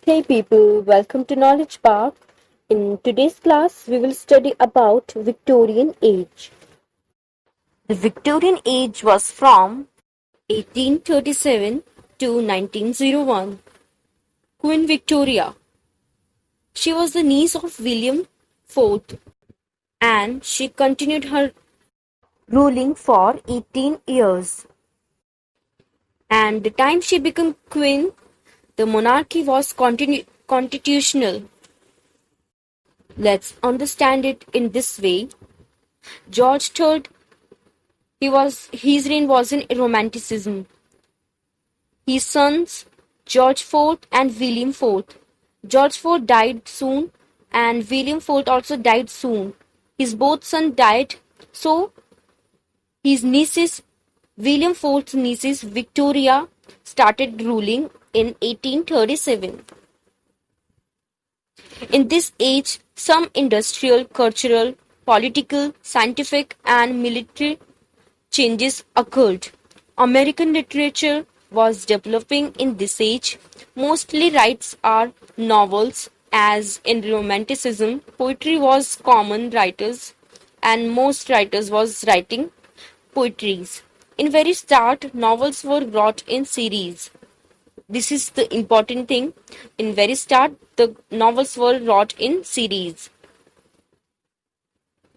Hey people, welcome to Knowledge Park. In today's class, we will study about Victorian Age. The Victorian Age was from 1837 to 1901. Queen Victoria. She was the niece of William IV and she continued her ruling for 18 years. And the time she became queen, the monarchy was constitutional. Let's understand it in this way. George III, his reign was in Romanticism. His sons, George IV and William IV. George IV died soon and William IV also died soon. His both sons died, so his nieces, William IV's nieces Victoria, started ruling in 1837. In this age, some industrial, cultural, political, scientific, and military changes occurred. American literature was developing in this age. Mostly writes are novels, as in Romanticism, poetry was common writers, and most writers was writing poetries. In very start, novels were wrought in series. This is the important thing. In very start, the novels were wrought in series.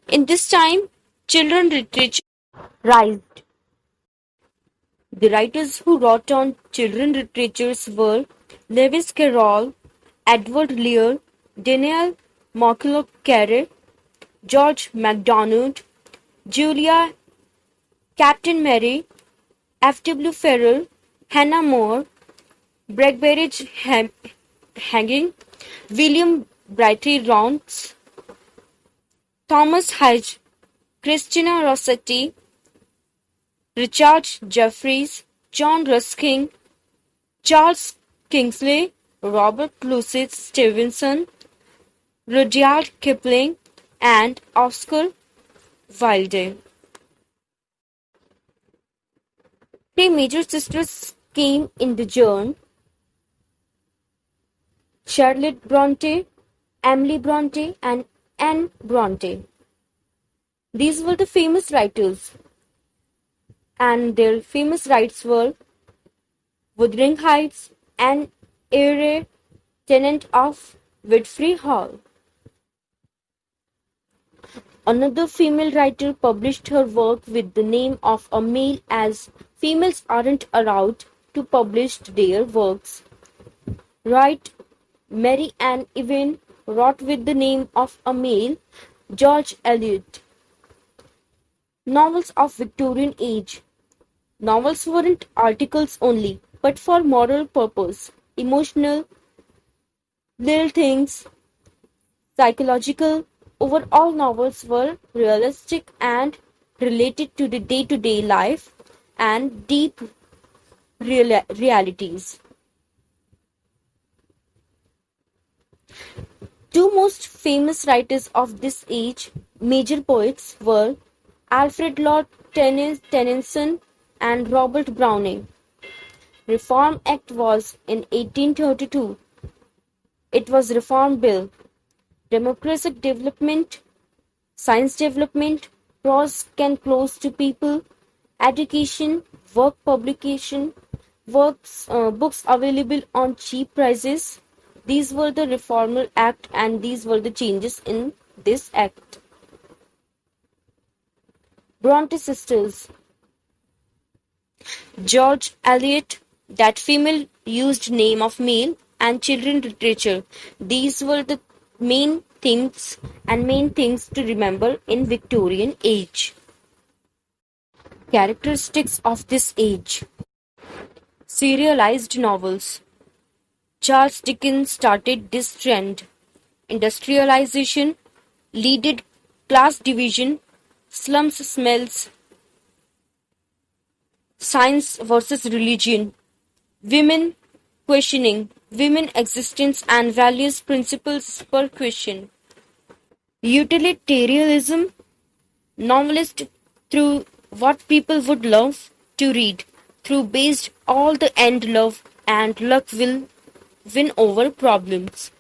In this time, children literature rised. The writers who wrote on children literatures were Lewis Carroll, Edward Lear, Daniel Carey, George MacDonald, Julia Captain Mary, F.W. Farrell, Hannah More, Breckinridge Hanging, William Brighty Rounds, Thomas Hedge, Christina Rossetti, Richard Jeffries, John Ruskin, Charles Kingsley, Robert Louis Stevenson, Rudyard Kipling, and Oscar Wilde. Three major sisters came in the journey: Charlotte Bronte, Emily Bronte, and Anne Bronte. These were the famous writers, and their famous writes were Wuthering Heights, Anne Eyre, tenant of Whitfree Hall. Another female writer published her work with the name of a male, as females aren't allowed to publish their works. Right, Mary Ann Ivin wrote with the name of a male, George Eliot. Novels of Victorian Age. Novels weren't articles only, but for moral purpose, emotional, little things, psychological. Overall, novels were realistic and related to the day-to-day life and deep realities. Two most famous writers of this age, major poets, were Alfred Lord Tennyson and Robert Browning. Reform Act was in 1832. It was Reform Bill. Democratic development, science development, prose can close to people, education, work publication, books available on cheap prices. These were the Reformer Act and these were the changes in this act. Bronte sisters. George Eliot, that female used name of male, and children literature. These were the main things to remember in Victorian Age. Characteristics of this age. Serialized novels. Charles Dickens started this trend. Industrialization, leaded class division, slums smells, science versus religion, women questioning, women existence and values principles per question. Utilitarianism, novelist through what people would love to read, through based all the end love and luck will win over problems.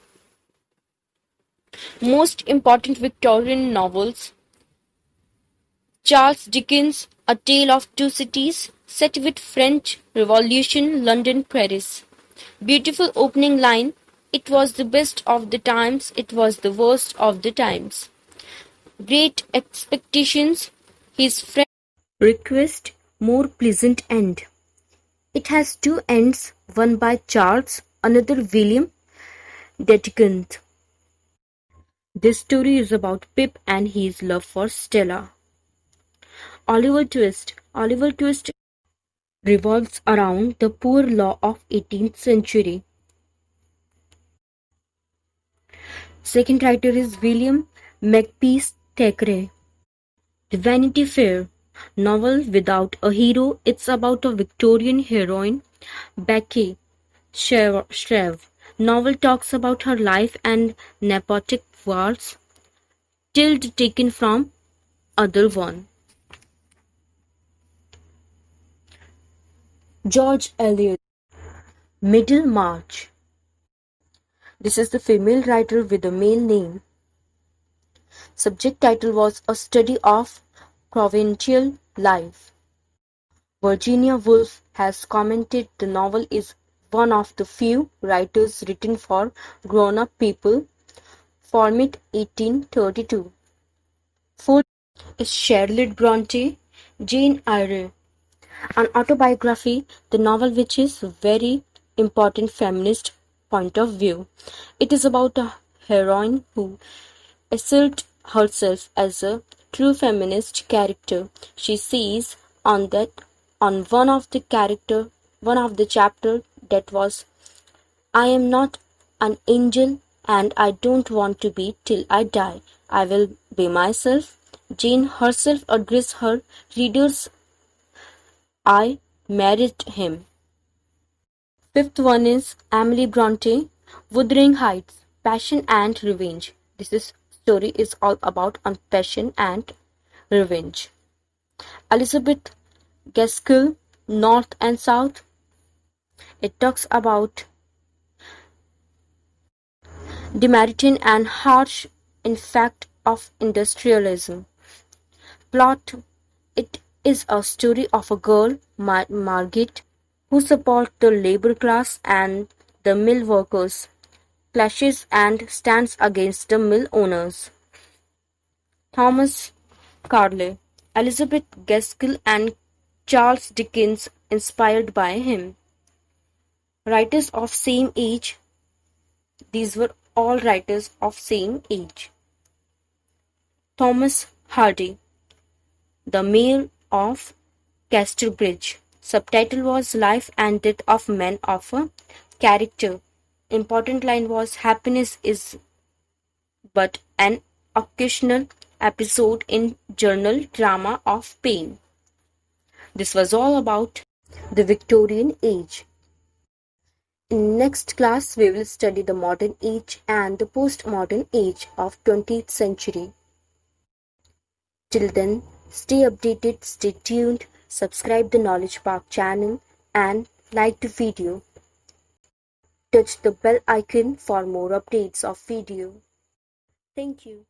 Most important Victorian novels: Charles Dickens' A Tale of Two Cities, set with French Revolution London Paris. Beautiful opening line: "It was the best of the times, it was the worst of the times." Great Expectations, his friend request more pleasant end. It has two ends, one by Charles, another William Dickens. This story is about Pip and his love for Stella. Oliver Twist. Oliver Twist revolves around the poor law of 18th century. Second writer is William Makepeace Thackeray. The Vanity Fair novel without a hero. It's about a Victorian heroine, Becky Shreve. Novel talks about her life and nepotic wars, tilde taken from other one. George Eliot. Middlemarch. This is the female writer with a male name. Subject title was A Study of Provincial Life. Virginia Woolf has commented the novel is one of the few writers written for grown-up people. Format 1832. Fourth is Charlotte Bronte, Jane Eyre. An autobiography, the novel which is very important feminist point of view. It is about a heroine who asserts herself as a true feminist character. She says on one of the chapter that was, "I am not an angel and I don't want to be till I die. I will be myself." Jane herself addressed her readers, "I married him." Fifth one is Emily Bronte, Wuthering Heights, Passion and Revenge. This story is all about passion and revenge. Elizabeth Gaskell, North and South. It talks about demerit and harsh effect of industrialism. Plot: it is a story of a girl, Margaret, who supports the labor class and the mill workers, clashes and stands against the mill owners. Thomas Carlyle, Elizabeth Gaskell and Charles Dickens inspired by him. Writers of same age. These were all writers of same age. Thomas Hardy, The Mayor of Casterbridge. Subtitle was Life and Death of Men of a Character. Important line was, "Happiness is but an occasional episode in journal drama of pain." This was all about the Victorian Age. In next class, we will study the modern age and the postmodern age of 20th century. Till then, stay updated, stay tuned, subscribe the Knowledge Park channel and like the video. Touch the bell icon for more updates of video. Thank you.